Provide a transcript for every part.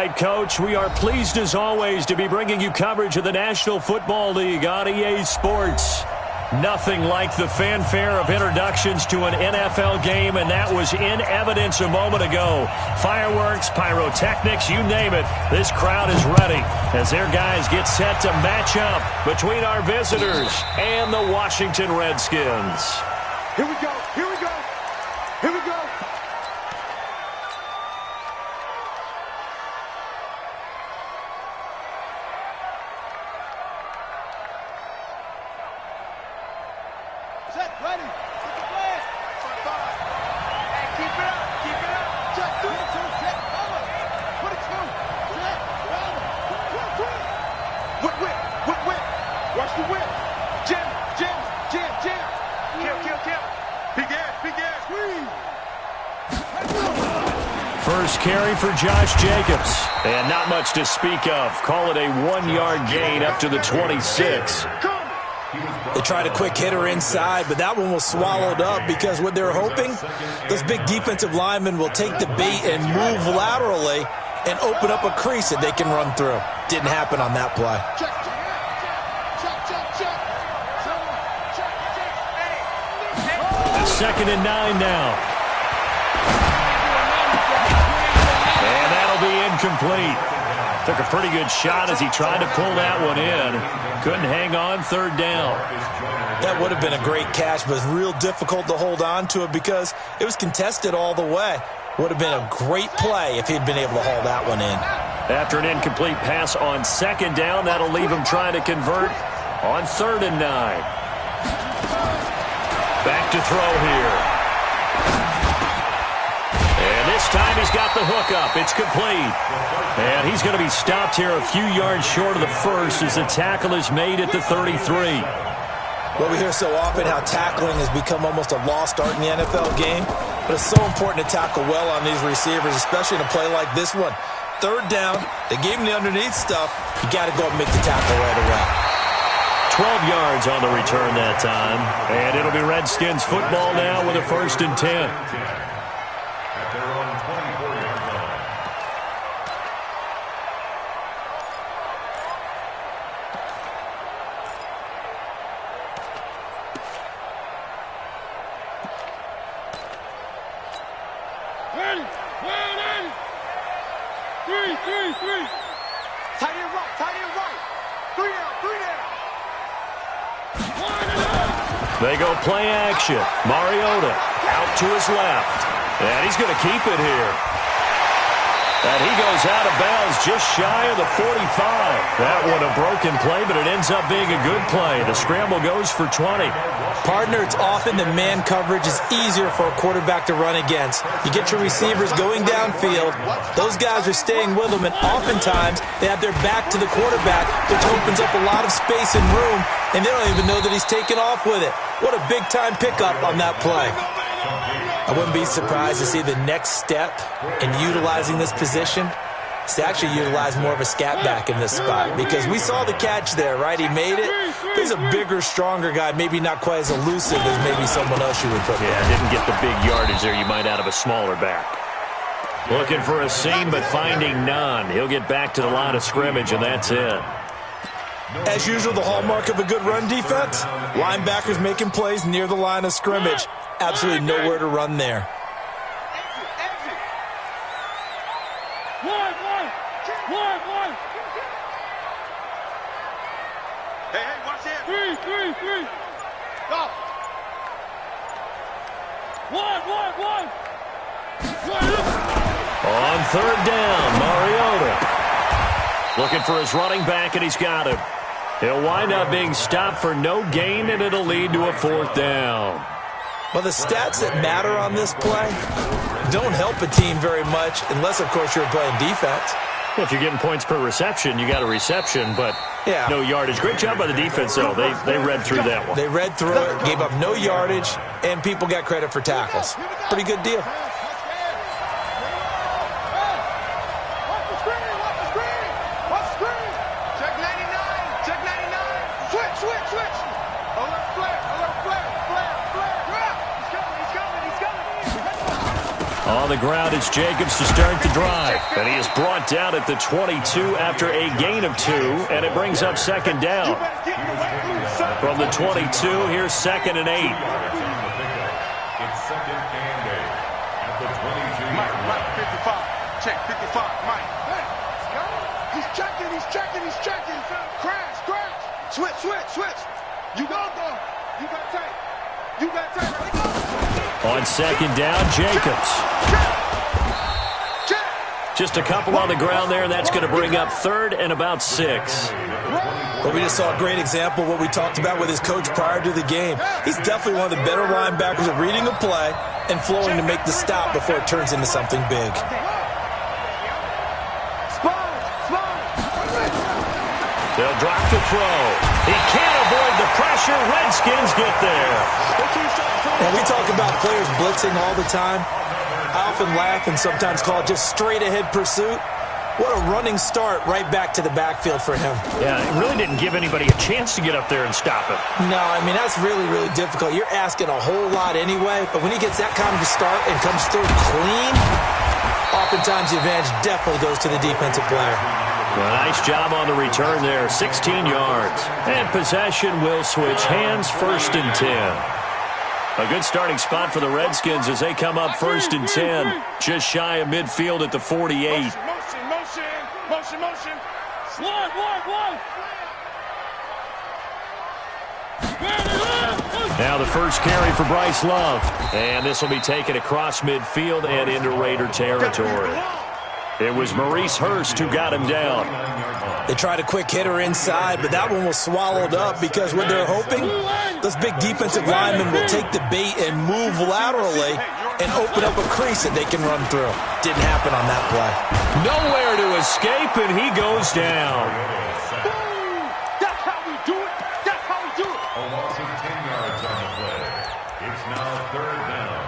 right, Coach. We are pleased, as always, to be bringing you coverage of the National Football League on EA Sports. Nothing like the fanfare of introductions to an NFL game, and that was in evidence a moment ago. Fireworks, pyrotechnics, you name it. This crowd is ready as their guys get set to match up between our visitors and the Washington Redskins. Here we go. Here we go. Here we go. Set, ready. Set the flag. Hey, keep it up. Keep it up. Check, 2, 2, set, over. 22. Set, over. 2, 3. Whip, whip, whip, whip. Watch the whip. Jam, jam, jam, jam. Kill, kill, kill. Big ass, big ass. First carry for Josh Jacobs. And not much to speak of. Call it a 1-yard gain up to the 26. They tried a quick hitter inside, but that one was swallowed up because what they're hoping, those big defensive linemen will take the bait and move laterally and open up a crease that they can run through. Didn't happen on that play. Second and 9 now. And that'll be incomplete. Took a pretty good shot as he tried to pull that one in. Couldn't hang on, third down. That would have been a great catch, but it's real difficult to hold on to it because it was contested all the way. Would have been a great play if he'd been able to haul that one in. After an incomplete pass on second down, that'll leave him trying to convert on third and 9. Back to throw here. And this time he's got the hook up. It's complete. And he's going to be stopped here a few yards short of the first as the tackle is made at the 33. Well, we hear so often how tackling has become almost a lost art in the NFL game, but it's so important to tackle well on these receivers, especially in a play like this one. Third down, they gave him the underneath stuff. You got to go and make the tackle right away. 12 yards on the return that time. And it'll be Redskins football now with a 1st and 10. Ready, ready. 3, 3, 3. Tight end right, tight end right. 3 down, 3 down. They go play action. Mariota out to his left. And he's going to keep it here. And he goes out of bounds just shy of the 45. That one a broken play, but it ends up being a good play. The scramble goes for 20. Partner, it's often that man coverage is easier for a quarterback to run against. You get your receivers going downfield. Those guys are staying with them, and oftentimes they have their back to the quarterback, which opens up a lot of space and room, and they don't even know that he's taken off with it. What a big-time pickup on that play. I wouldn't be surprised to see the next step in utilizing this position is to actually utilize more of a scat back in this spot, because we saw the catch there, right? He made it. He's a bigger, stronger guy, maybe not quite as elusive as maybe someone else you would put there. Yeah, didn't get the big yardage there you might out of a smaller back. Looking for a seam, but finding none. He'll get back to the line of scrimmage, and that's it. As usual, the hallmark of a good run defense, linebackers making plays near the line of scrimmage. Absolutely nowhere to run there. One. Hey, watch it. 3. Go. One. On third down, Mariota. Looking for his running back, and he's got him. He'll wind up being stopped for no gain, and it'll lead to a 4th down. Well, the stats that matter on this play don't help a team very much unless, of course, you're playing defense. Well, if you're getting points per reception, you got a reception, but no yardage. Great job by the defense, though. They read through that one. They read through it, gave up no yardage, and people got credit for tackles. Pretty good deal. On the ground, it's Jacobs to start the drive. And he is brought down at the 22 after a gain of 2, and it brings up second down. From the 22, here's 2nd and 8. It's second and 8 at the 22. Mike, 55. Check 55, Mike. He's checking. Crash. Switch. You got tight. On second down, Jacobs. Just a couple on the ground there, and that's going to bring up 3rd and about 6. But we just saw a great example of what we talked about with his coach prior to the game. He's definitely one of the better linebackers at reading a play and flowing to make the stop before it turns into something big. They'll drop the throw. He can't avoid the pressure. Redskins get there. And we talk about players blitzing all the time. I often laugh and sometimes call it just straight-ahead pursuit. What a running start right back to the backfield for him. Yeah, it really didn't give anybody a chance to get up there and stop him. No, I mean, that's really, really difficult. You're asking a whole lot anyway, but when he gets that kind of a start and comes through clean, oftentimes the advantage definitely goes to the defensive player. Well, nice job on the return there, 16 yards. And possession will switch hands, 1st and 10. A good starting spot for the Redskins as they come up 1st and 10, just shy of midfield at the 48. Motion. One. Now the first carry for Bryce Love. And this will be taken across midfield and into Raider territory. It was Maurice Hurst who got him down. They tried a quick hitter inside, but that one was swallowed up because what they're hoping, those big defensive linemen will take the bait and move laterally and open up a crease that they can run through. Didn't happen on that play. Nowhere to escape, and he goes down. That's how we do it. A loss of 10 yards on the play. It's now 3rd down.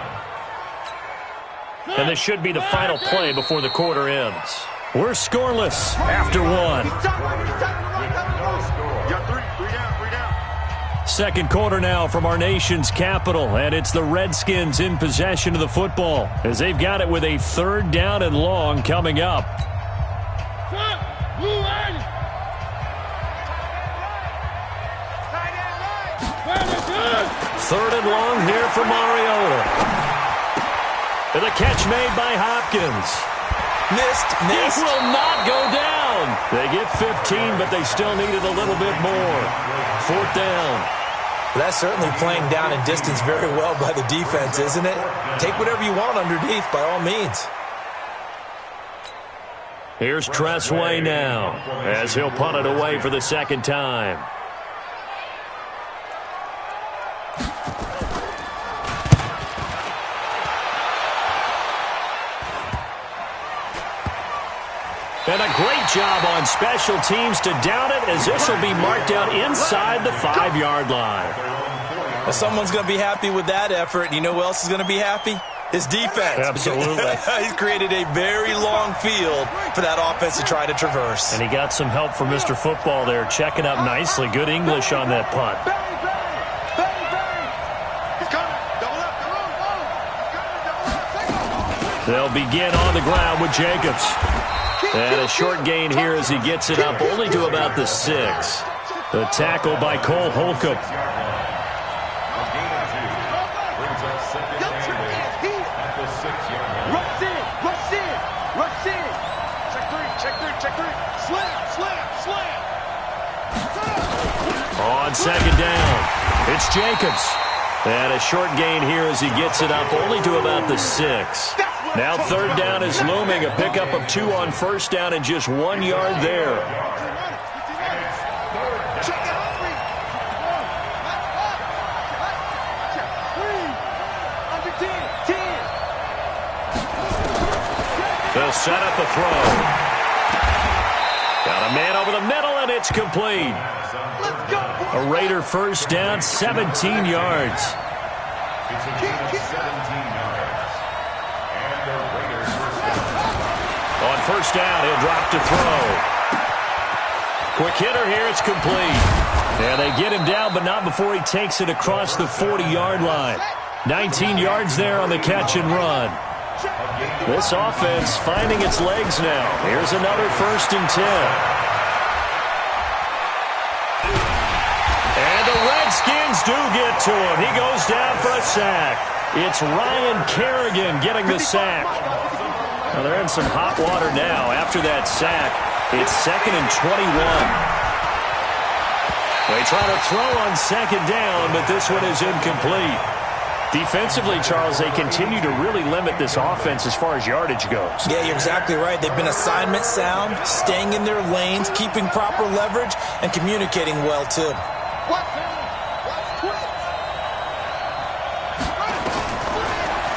And this should be the final play before the quarter ends. We're scoreless after 1. Second quarter now from our nation's capital, and it's the Redskins in possession of the football as they've got it with a 3rd down and long coming up. 3rd and long here for Mariota. And the catch made by Hopkins. Missed. It will not go down. They get 15, but they still needed a little bit more. 4th down. That's certainly playing down and distance very well by the defense, isn't it? Take whatever you want underneath, by all means. Here's Tressway now as he'll punt it away for the 2nd time. And a great job on special teams to down it as this will be marked out inside the 5-yard line. Well, someone's going to be happy with that effort. You know who else is going to be happy? His defense. Absolutely. He's created a very long field for that offense to try to traverse. And he got some help from Mr. Football there, checking up nicely. Good English on that punt. They'll begin on the ground with Jacobs. And a short gain here as he gets it up only to about the 6. The tackle by Cole Holcomb. Check three. Slam. On 2nd down, it's Jacobs. And a short gain here as he gets it up only to about the 6. Now 3rd down is looming. A pickup of 2 on 1st down and just 1 yard there. They'll set up a throw. Got a man over the middle, and it's complete. A Raider 1st down, 17 yards. On 1st down, he'll drop to throw. Quick hitter here, it's complete. Yeah, they get him down, but not before he takes it across the 40-yard line. 19 yards there on the catch and run. This offense finding its legs now. Here's another 1st and 10. And the Redskins do get to him. He goes down for a sack. It's Ryan Kerrigan getting the sack. Now they're in some hot water now. After that sack, it's 2nd and 21. They try to throw on 2nd down, but this one is incomplete. Defensively, Charles, they continue to really limit this offense as far as yardage goes. Yeah, you're exactly right. They've been assignment sound, staying in their lanes, keeping proper leverage, and communicating well, too.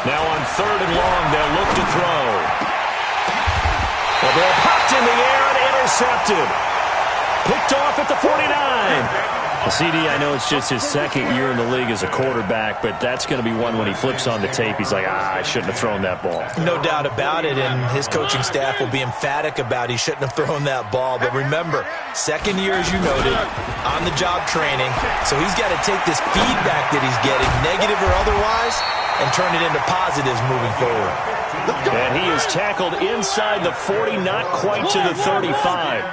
Now on 3rd and long, they'll look to throw. The ball popped in the air and intercepted. Picked off at the 49. CD, I know it's just his 2nd year in the league as a quarterback, but that's going to be one when he flips on the tape. He's like, I shouldn't have thrown that ball. No doubt about it, and his coaching staff will be emphatic about he shouldn't have thrown that ball. But remember, 2nd year, as you noted, on-the-job training, so he's got to take this feedback that he's getting, negative or otherwise, and turn it into positives moving forward. And he is tackled inside the 40, not quite to the 35.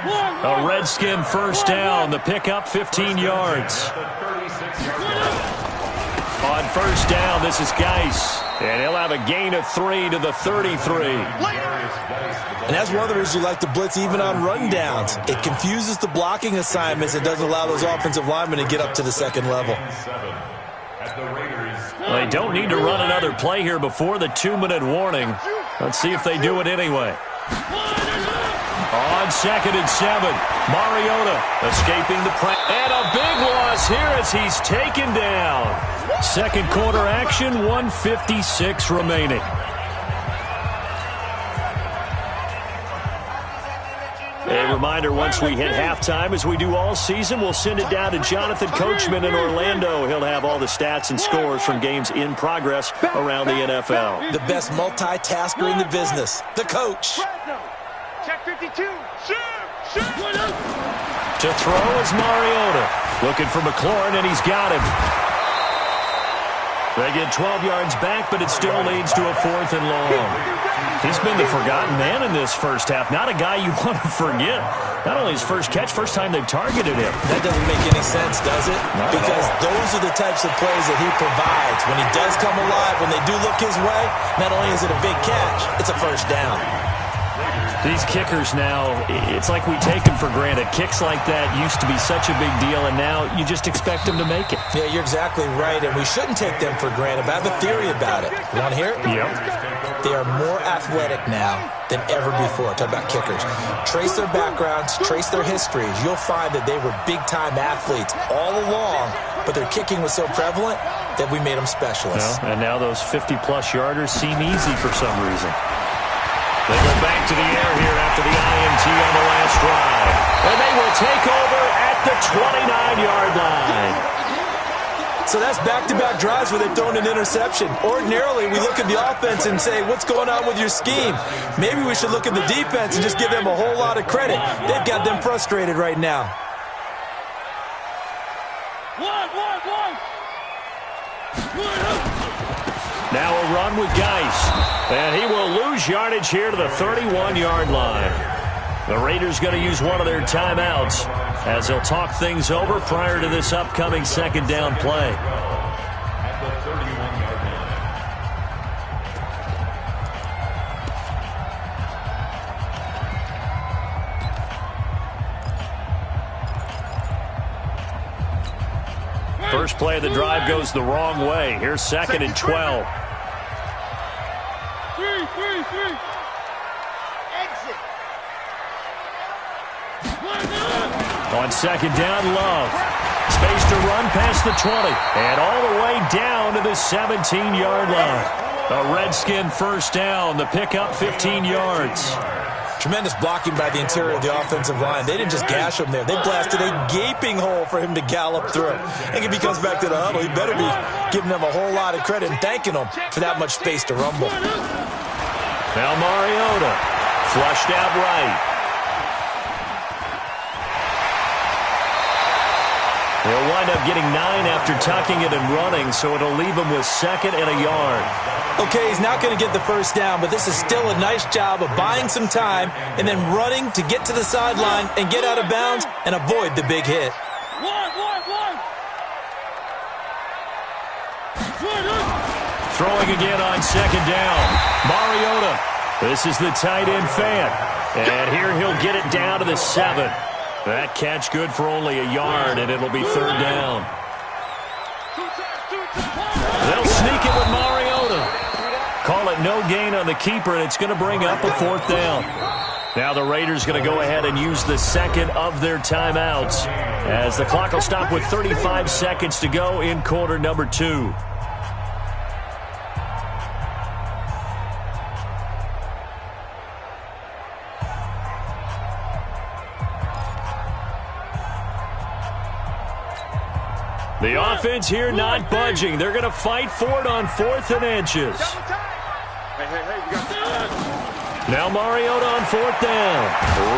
A Redskin 1st down. The pickup, 15 yards. On 1st down, this is Geis. And he'll have a gain of 3 to the 33. And that's one of the reasons you like to blitz even on rundowns. It confuses the blocking assignments. It doesn't allow those offensive linemen to get up to the 2nd level. Well, they don't need to run another play here before the 2-minute warning. Let's see if they do it anyway. On 2nd and 7, Mariota escaping the press. And a big loss here as he's taken down. 2nd quarter action, 1:56 remaining. A reminder, once we hit halftime, as we do all season, we'll send it down to Jonathan Coachman in Orlando. He'll have all the stats and scores from games in progress around the NFL. The best multitasker in the business, the coach. Check 52. To throw is Mariota. Looking for McLaurin, and he's got him. They get 12 yards back, but it still leads to a 4th and long. He's been the forgotten man in this first half. Not a guy you want to forget. Not only his first catch, first time they've targeted him. That doesn't make any sense, does it? Because those are the types of plays that he provides. When he does come alive, when they do look his way, not only is it a big catch, it's a 1st down. These kickers now, it's like we take them for granted. Kicks like that used to be such a big deal, and now you just expect them to make it. Yeah, you're exactly right, and we shouldn't take them for granted, but I have a theory about it. You want to hear it? Yep. They are more athletic now than ever before. Talk about kickers. Trace their backgrounds, trace their histories. You'll find that they were big-time athletes all along, but their kicking was so prevalent that we made them specialists. Well, and now those 50-plus yarders seem easy for some reason. They go back to the air here after the INT on the last drive. And they will take over at the 29-yard line. So that's back-to-back drives where they've thrown an interception. Ordinarily, we look at the offense and say, what's going on with your scheme? Maybe we should look at the defense and just give them a whole lot of credit. They've got them frustrated right now. Now a run with Geis. And he will lose yardage here to the 31-yard line. The Raiders going to use one of their timeouts as they'll talk things over prior to this upcoming 2nd down play. First play of the drive goes the wrong way. Here's 2nd and 12. Exit. On 2nd down, Love. Space to run past the 20. And all the way down to the 17-yard line. A Redskin 1st down. The pickup 15 yards. Tremendous blocking by the interior of the offensive line. They didn't just gash him there. They blasted a gaping hole for him to gallop through. And if he comes back to the huddle, he better be giving them a whole lot of credit and thanking them for that much space to rumble. Now Mariota flushed out right. He'll wind up getting 9 after tucking it and running, so it'll leave him with 2nd and a yard. Okay, he's not going to get the first down, but this is still a nice job of buying some time and then running to get to the sideline and get out of bounds and avoid the big hit. Throwing again on 2nd down. Mariota. This is the tight end fan. And here he'll get it down to the 7. That catch good for only a yard, and it'll be 3rd down. They'll sneak it with Mariota. Call it no gain on the keeper, and it's going to bring up a 4th down. Now the Raiders going to go ahead and use the 2nd of their timeouts as the clock will stop with 35 seconds to go in quarter number 2. The offense here not budging. They're going to fight for it on 4th and inches. Now Mariota on 4th down.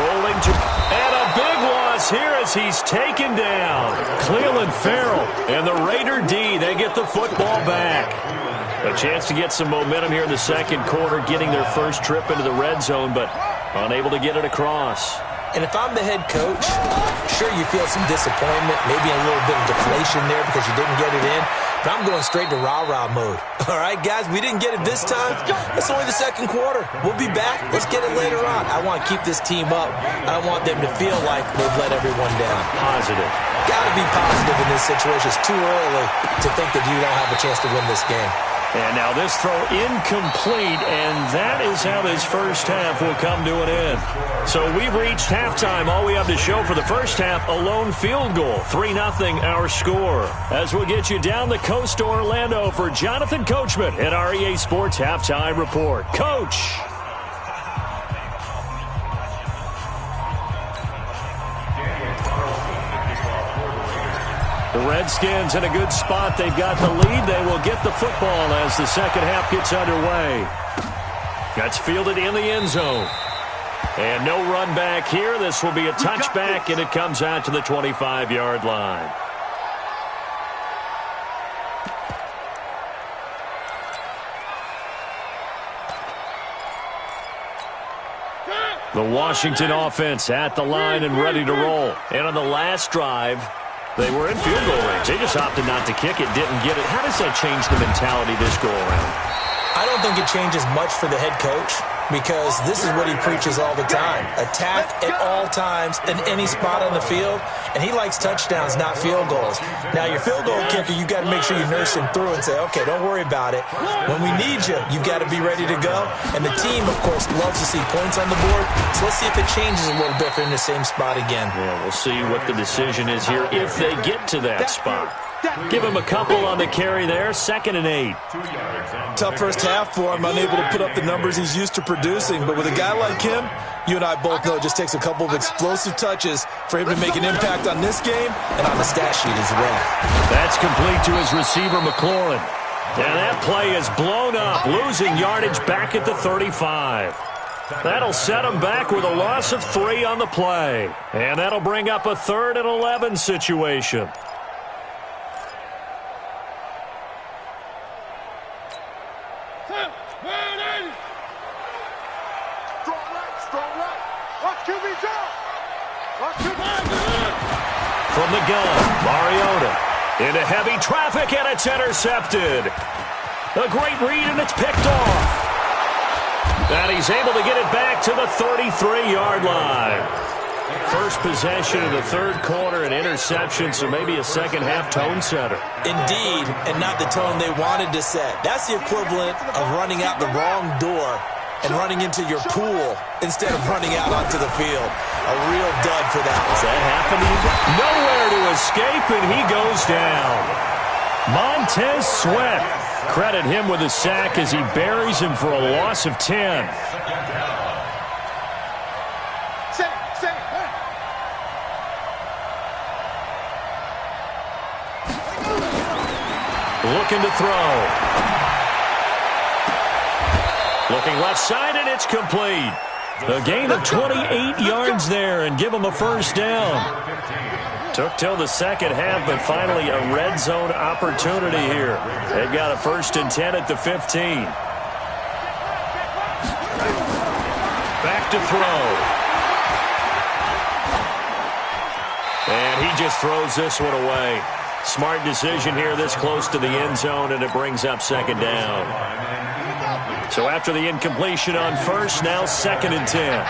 Rolling to... And a big loss here as he's taken down. Cleveland Farrell and the Raider D, they get the football back. A chance to get some momentum here in the 2nd quarter, getting their first trip into the red zone, but unable to get it across. And if I'm the head coach, sure you feel some disappointment, maybe a little bit of deflation there because you didn't get it in. But I'm going straight to rah-rah mode. All right, guys, we didn't get it this time. It's only the 2nd quarter. We'll be back. Let's get it later on. I want to keep this team up. I don't want them to feel like they've let everyone down. Positive. Got to be positive in this situation. It's too early to think that you don't have a chance to win this game. And now this throw incomplete, and that is how this first half will come to an end. So we've reached halftime. All we have to show for the first half, a lone field goal. 3-0 our score. As we'll get you down the coast to Orlando for Jonathan Coachman at our EA Sports Halftime Report. Coach! The Redskins in a good spot. They've got the lead. They will get the football as the second half gets underway. That's fielded in the end zone. And no run back here. This will be a touchback, and it comes out to the 25-yard line. The Washington offense at the line and ready to roll. And on the last drive, they were in field goal range. They just opted not to kick it, didn't get it. How does that change the mentality this go around? I don't think it changes much for the head coach because this is what he preaches all the time. Attack at all times in any spot on the field, and he likes touchdowns, not field goals. Now, your field goal kicker, you got to make sure you nurse him through and say, okay, don't worry about it. When we need you, you've got to be ready to go. And the team, of course, loves to see points on the board. So let's see if it changes a little bit if they're in the same spot again. Yeah, we'll see what the decision is here if they get to that spot. Give him a couple on the carry there. 2nd and 8. Tough first half for him, unable to put up the numbers he's used to producing. But with a guy like him, you and I both know it just takes a couple of explosive touches for him to make an impact on this game and on the stat sheet as well. That's complete to his receiver, McLaurin. And that play is blown up, losing yardage back at the 35. That'll set him back with a loss of 3 on the play. And that'll bring up a 3rd and 11 situation. From the gun, Mariota into heavy traffic, and it's intercepted. A great read, and it's picked off. And he's able to get it back to the 33-yard line. First possession of the 3rd quarter, an interception, so maybe a second-half tone setter. Indeed, and not the tone they wanted to set. That's the equivalent of running out the wrong door and running into your pool instead of running out onto the field. A real dud for that one. Is that happening? Nowhere to escape, and he goes down. Montez Sweat. Credit him with a sack as he buries him for a loss of 10. Looking to throw. Looking left side, and it's complete. A gain of 28 yards there and give him a first down. Took till the second half, but finally a red zone opportunity here. They've got a 1st and 10 at the 15. Back to throw. And he just throws this one away. Smart decision here this close to the end zone, and it brings up 2nd down. So after the incompletion on 1st, now 2nd and 10.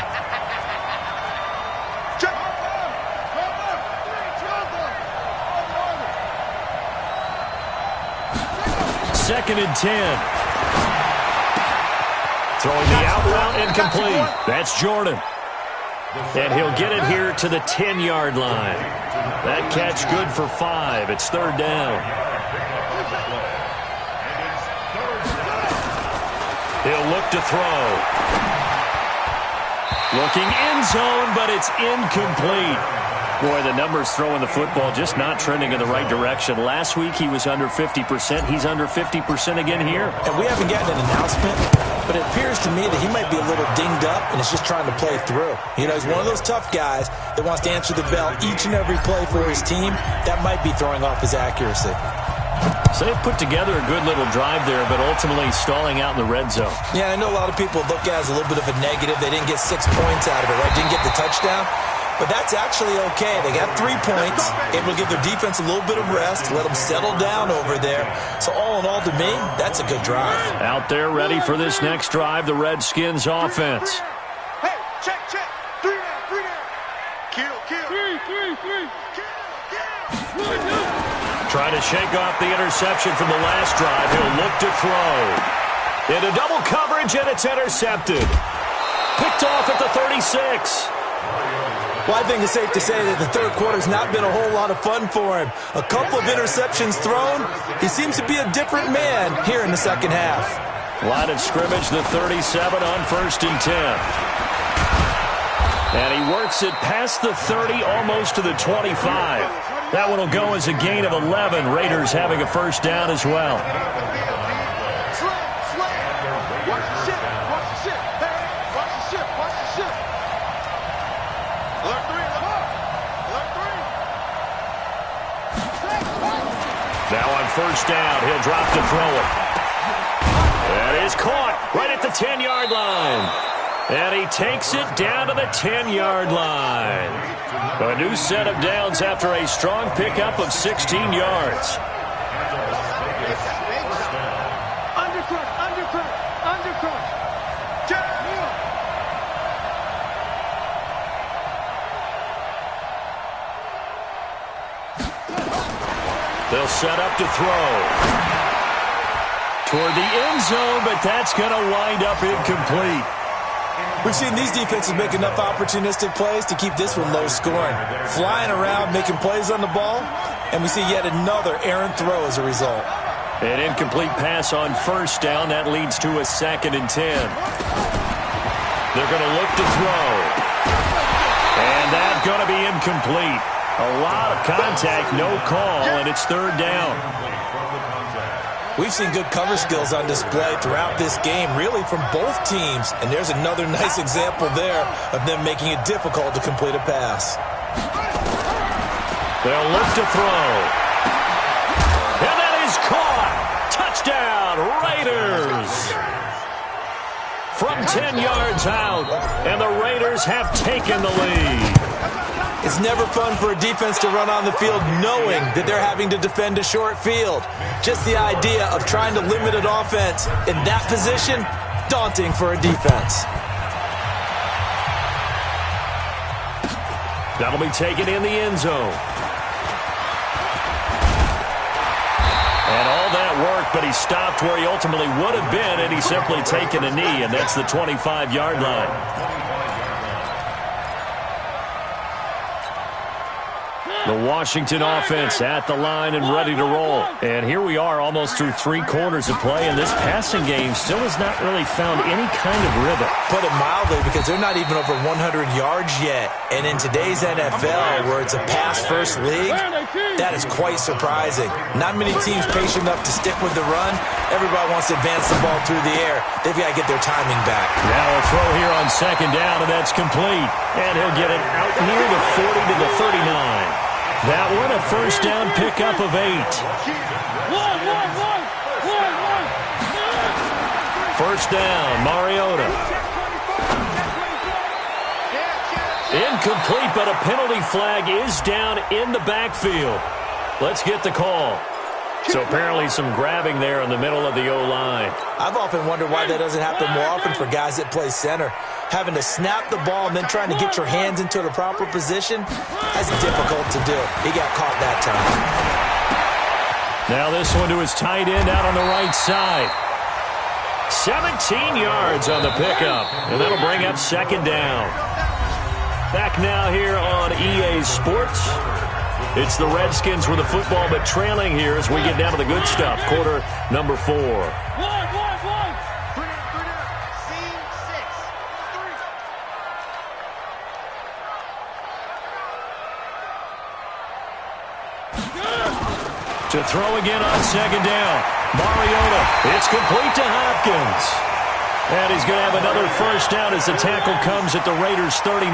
2nd and 10. Throwing the out route incomplete. That's Jordan. And he'll get it here to the 10-yard line. That catch good for 5. It's 3rd down. He'll look to throw. Looking end zone, but it's incomplete. Boy, the numbers throwing the football just not trending in the right direction. Last week he was under 50%. He's under 50% again here. And we haven't gotten an announcement, but it appears to me that he might be a little dinged up and is just trying to play through. You know, he's one of those tough guys that wants to answer the bell each and every play for his team. That might be throwing off his accuracy. So they've put together a good little drive there, but ultimately stalling out in the red zone. Yeah, I know a lot of people look at it as a little bit of a negative. They didn't get 6 points out of it, right? Didn't get the touchdown. But that's actually okay. They got 3 points. Able to give their defense a little bit of rest, let them settle down over there. So all in all, to me, that's a good drive. Out there ready for this next drive, the Redskins offense. Hey, check. 3 down. Kill. Three. Kill. Trying to shake off the interception from the last drive. He'll look to throw. Into double coverage, and it's intercepted. Picked off at the 36. Well, I think it's safe to say that the third quarter's not been a whole lot of fun for him. A couple of interceptions thrown. He seems to be a different man here in the second half. Line of scrimmage, the 37 on 1st and 10. And he works it past the 30, almost to the 25. That one will go as a gain of 11. Raiders having a 1st down as well. Watch the ship. Hey, watch the ship. Alert 3. Now on 1st down, he'll drop to throw it. That is caught right at the 10-yard line. And he takes it down to the 10-yard line. A new set of downs after a strong pickup of 16 yards. Undercut. They'll set up to throw. Toward the end zone, but that's going to wind up incomplete. We've seen these defenses make enough opportunistic plays to keep this one low scoring. Flying around, making plays on the ball, and we see yet another errant throw as a result. An incomplete pass on 1st down. That leads to a 2nd and 10. They're going to look to throw. And that's going to be incomplete. A lot of contact, no call, and it's 3rd down. We've seen good cover skills on display throughout this game, really from both teams. And there's another nice example there of them making it difficult to complete a pass. They'll look to throw. And that is caught. Touchdown, Raiders. From 10 yards out, and the Raiders have taken the lead. It's never fun for a defense to run on the field knowing that they're having to defend a short field. Just the idea of trying to limit an offense in that position, daunting for a defense. That'll be taken in the end zone. And all that work, but he stopped where he ultimately would have been, and he's simply taken a knee, and that's the 25-yard line. The Washington offense at the line and ready to roll. And here we are almost through 3 quarters of play, and this passing game still has not really found any kind of rhythm. Put it mildly, because they're not even over 100 yards yet. And in today's NFL, where it's a pass-first league, that is quite surprising. Not many teams patient enough to stick with the run. Everybody wants to advance the ball through the air. They've got to get their timing back. Now a throw here on 2nd down, and that's complete. And he'll get it out near the 40 to the 39. That one a first down pickup of 8. First down, Mariota. Incomplete, but a penalty flag is down in the backfield. Let's get the call. So apparently some grabbing there in the middle of the O-line. I've often wondered why that doesn't happen more often for guys that play center. Having to snap the ball and then trying to get your hands into the proper position, that's difficult to do. He got caught that time. Now this one to his tight end out on the right side. 17 yards on the pickup, and that'll bring up second down. Back now here on EA Sports. It's the Redskins with the football, but trailing here as we get down to the good stuff. Quarter number 4. To throw again on second down. Mariota, it's complete to Hopkins. And he's going to have another first down as the tackle comes at the Raiders' 39.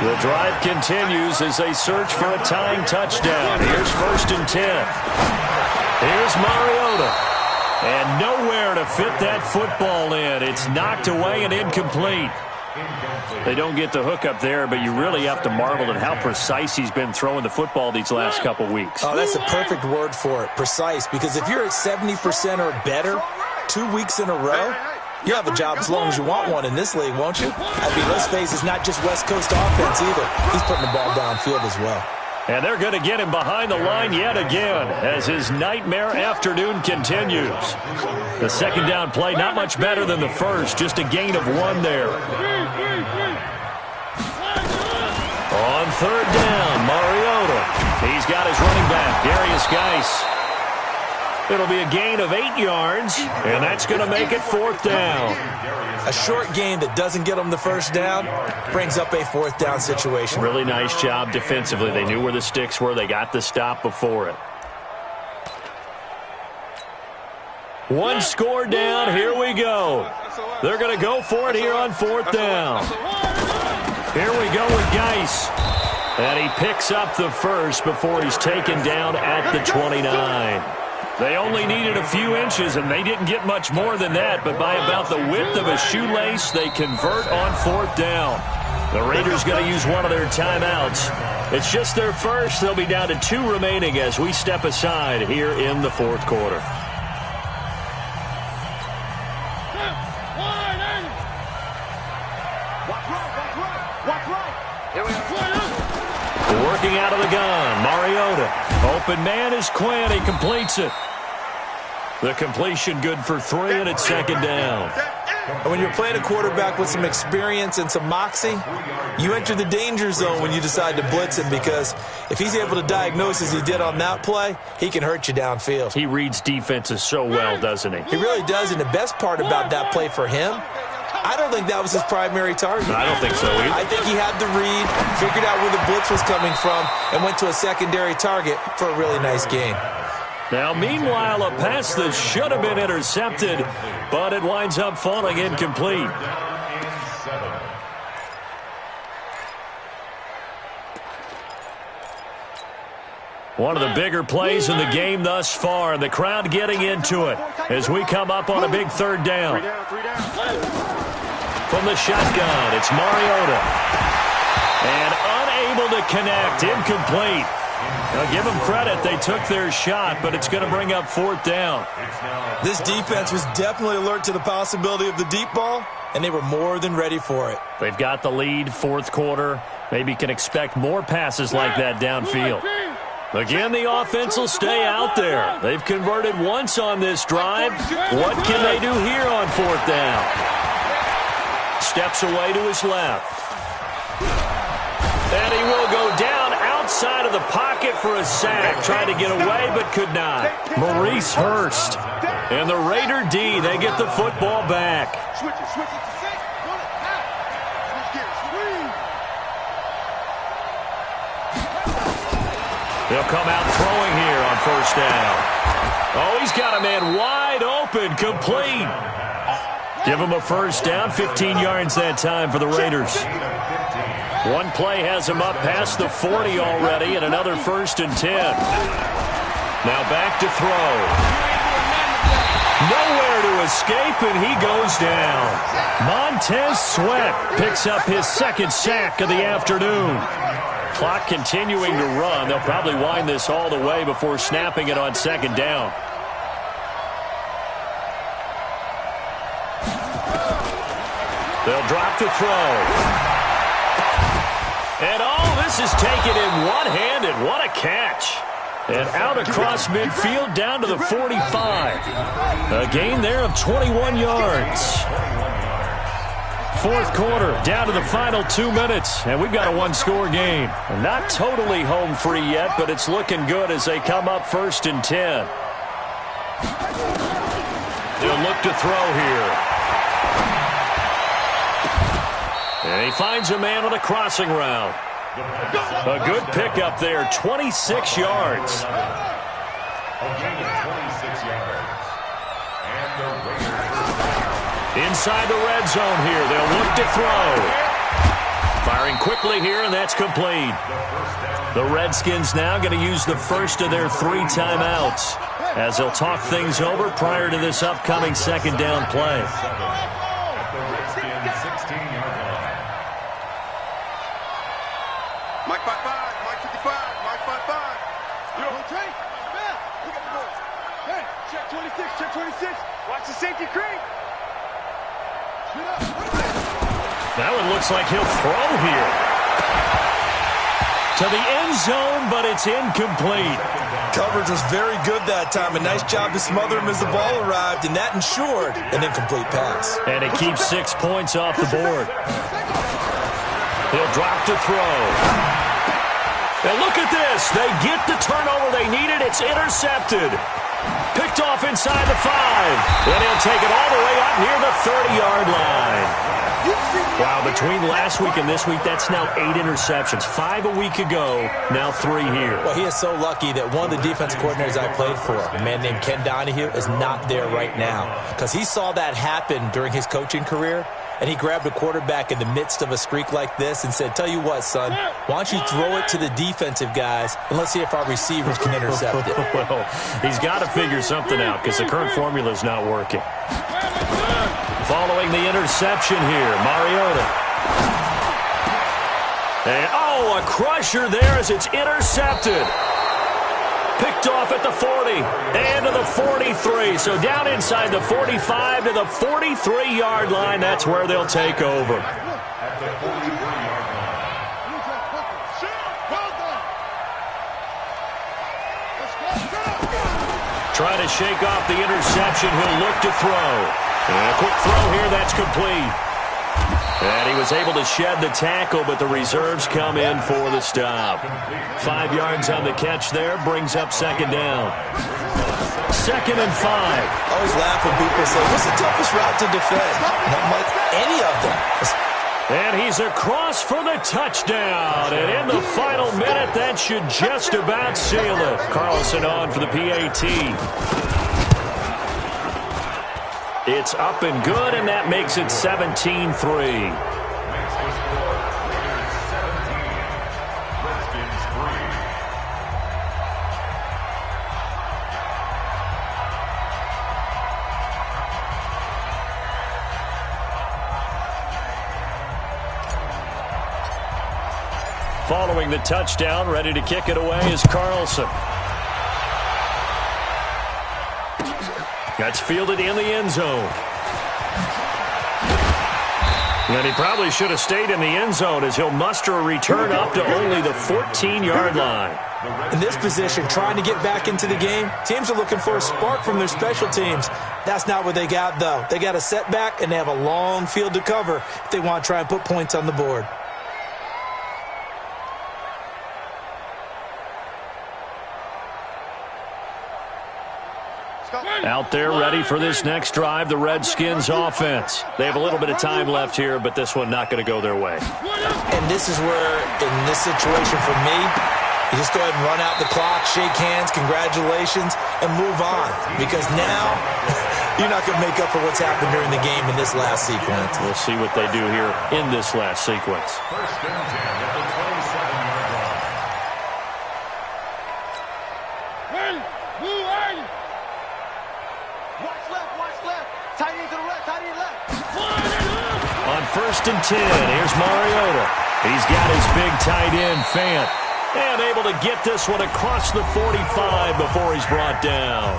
The drive continues as they search for a tying touchdown. Here's 1st and 10. Here's Mariota. And nowhere to fit that football in. It's knocked away and incomplete. They don't get the hook up there, but you really have to marvel at how precise he's been throwing the football these last couple weeks. Oh, that's a perfect word for it, precise, because if you're at 70% or better 2 weeks in a row, you have a job as long as you want one in this league, won't you? I mean, let's face it, it's not just West Coast offense either. He's putting the ball downfield as well. And they're going to get him behind the line yet again as his nightmare afternoon continues. The second down play, not much better than the first, just a gain of 1 there. On third down, Mariota. He's got his running back, Darius Geis. It'll be a gain of 8 yards, and that's going to make it 4th down. A short gain that doesn't get them the first down brings up a 4th down situation. Really nice job defensively. They knew where the sticks were. They got the stop before it. One score down. Here we go. They're going to go for it here on 4th down. Here we go with Geis. And he picks up the first before he's taken down at the 29. They only needed a few inches, and they didn't get much more than that, but by about the width of a shoelace, they convert on 4th down. The Raiders going to use one of their timeouts. It's just their first. They'll be down to 2 remaining as we step aside here in the 4th quarter. Working out of the gun, Mariota. Open man is Quinn. He completes it. The completion good for 3, and it's second down. And when you're playing a quarterback with some experience and some moxie, you enter the danger zone when you decide to blitz him, because if he's able to diagnose as he did on that play, he can hurt you downfield. He reads defenses so well, doesn't he? He really does, and the best part about that play for him, I don't think that was his primary target. I don't think so either. I think he had the read, figured out where the blitz was coming from, and went to a secondary target for a really nice gain. Now, meanwhile, a pass that should have been intercepted, but it winds up falling incomplete. One of the bigger plays in the game thus far, and the crowd getting into it as we come up on a big 3rd down. From the shotgun, it's Mariota. And unable to connect, incomplete. Now, give them credit. They took their shot, but it's going to bring up 4th down. This defense was definitely alert to the possibility of the deep ball, and they were more than ready for it. They've got the lead, 4th quarter. Maybe can expect more passes like that downfield. Again, the offense will stay out there. They've converted once on this drive. What can they do here on 4th down? Steps away to his left. And he will go down outside of the pocket for a sack. Tried to get away, but could not. Maurice Hurst. And the Raider D, they get the football back. Switch it to 6. Run it out. Switch gears. They'll come out throwing here on 1st down. Oh, he's got a man wide open, complete. Give him a 1st down, 15 yards that time for the Raiders. One play has him up past the 40 already, and another 1st and 10. Now back to throw. Nowhere to escape, and he goes down. Montez Sweat picks up his 2nd sack of the afternoon. Clock continuing to run. They'll probably wind this all the way before snapping it on 2nd down. They'll drop to throw. And this is taken in one-handed. What a catch. And out across midfield down to the 45. A gain there of 21 yards. 4th quarter, down to the final 2 minutes, and we've got a one-score game. Not totally home free yet, but it's looking good as they come up 1st and 10. They'll look to throw here. And he finds a man on a crossing route. A good pickup there, 26 yards. Inside the red zone here, they'll look to throw. Firing quickly here, and that's complete. The Redskins now going to use the first of their 3 timeouts as they'll talk things over prior to this upcoming 2nd down play. Mike 55, Mike 55, Mike 55. Yo, Tank, man, look at the ball. Hey, check 26, check 26. Watch the safety creep. That one looks like he'll throw here. To the end zone, but it's incomplete. Coverage was very good that time. A nice job to smother him as the ball arrived, and that ensured an incomplete pass. And it keeps 6 points off the board. He'll drop to throw. And look at this. They get the turnover they needed. It's intercepted. Picked off inside the 5. And he'll take it all the way up near the 30-yard line. Wow, between last week and this week, that's now 8 interceptions. 5 a week ago, now 3 here. Well, he is so lucky that one of the defense coordinators I played for, a man named Ken Donahue, is not there right now. Because he saw that happen during his coaching career, and he grabbed a quarterback in the midst of a streak like this and said, tell you what, son, why don't you throw it to the defensive guys, and let's see if our receivers can intercept it. Well, he's got to figure something out because the current formula is not working. Following the interception here, Mariota. And, a crusher there as it's intercepted. Picked off at the 40 and to the 43. So down inside the 45 to the 43-yard line. That's where they'll take over. Trying to shake off the interception. He'll look to throw. And a quick throw here. That's complete. And he was able to shed the tackle, but the reserves come in for the stop. 5 yards on the catch there, brings up 2nd down. 2nd and 5. I always laugh when people say, what's the toughest route to defend? Not much, any of them. And he's across for the touchdown. And in the final minute, that should just about seal it. Carlson on for the PAT. It's up and good, and that makes it 17-3. Following the touchdown, ready to kick it away is Carlson. That's fielded in the end zone. And he probably should have stayed in the end zone as he'll muster a return up to only the 14-yard line. In this position, trying to get back into the game, teams are looking for a spark from their special teams. That's not what they got, though. They got a setback, and they have a long field to cover if they want to try and put points on the board. Out there ready for this next drive, the Redskins offense. They have a little bit of time left here, but this one not going to go their way. And this is where, in this situation for me, you just go ahead and run out the clock, shake hands, congratulations, and move on. Because now You're not going to make up for what's happened during the game in this last sequence. We'll see what they do here in this last sequence. First and 10 at the 27-yard line. Ready? Move early. Watch left. Tight end to the left, tight end left. On first and 10, here's Mariota. He's got his big tight end, Fant. And able to get this one across the 45 before he's brought down.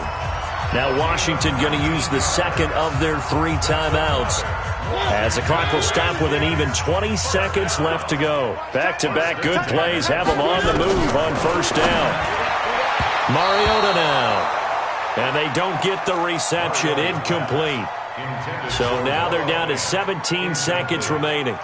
Now Washington going to use the second of their 3 timeouts, as the clock will stop with an even 20 seconds left to go. Back-to-back good plays have them on the move on first down. Mariota now. And they don't get the reception. Incomplete. So now they're down to 17 seconds remaining.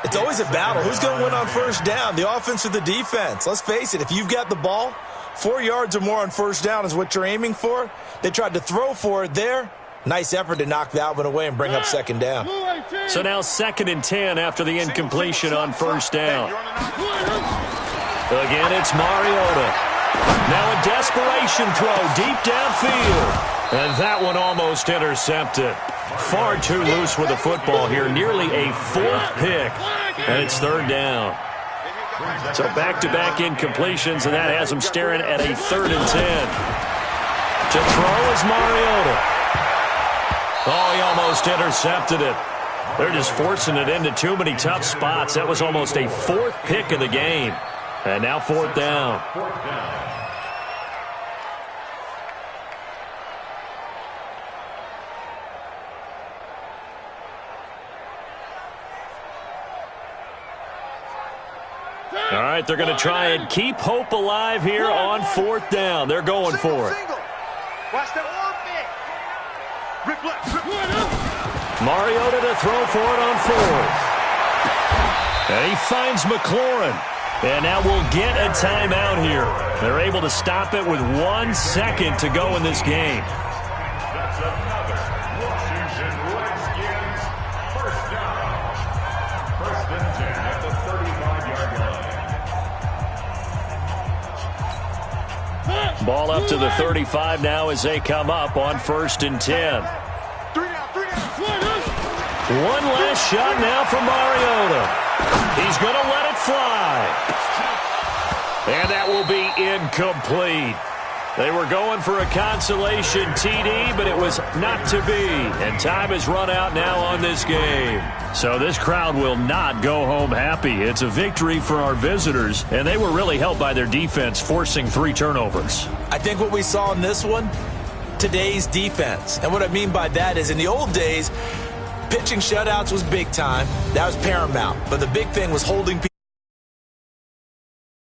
It's always a battle. Who's going to win on first down, the offense or the defense? Let's face it, if you've got the ball, 4 yards or more on first down is what you're aiming for. They tried to throw for it there. Nice effort to knock that one away and bring up second down. So now 2nd and 10 after the incompletion on first down. Again, it's Mariota. Now a desperation throw deep downfield. And that one almost intercepted. Far too loose with the football here. Nearly a 4th pick. And it's 3rd down. So back-to-back incompletions, and that has them staring at a 3rd and 10. To throw is Mariota. Oh, he almost intercepted it. They're just forcing it into too many tough spots. That was almost a 4th pick of the game. And now 4th down. All right, they're going to try and keep hope alive here on 4th down. They're going for it. Watch that arm pick. Mariota to throw for it on 4th. And he finds McLaurin. And now we'll get a timeout here. They're able to stop it with 1 second to go in this game. That's another Washington Redskins first down. First and 10 at the 35-yard line. Ball up to the 35 now as they come up on 1st and 10. 3 down. One last shot now from Mariota. He's going to let it fly. And that will be incomplete. They were going for a consolation TD, but it was not to be. And time has run out now on this game. So this crowd will not go home happy. It's a victory for our visitors, and they were really helped by their defense forcing 3 turnovers. I think what we saw in this one, today's defense. And what I mean by that is in the old days, pitching shutouts was big time. That was paramount. But the big thing was holding people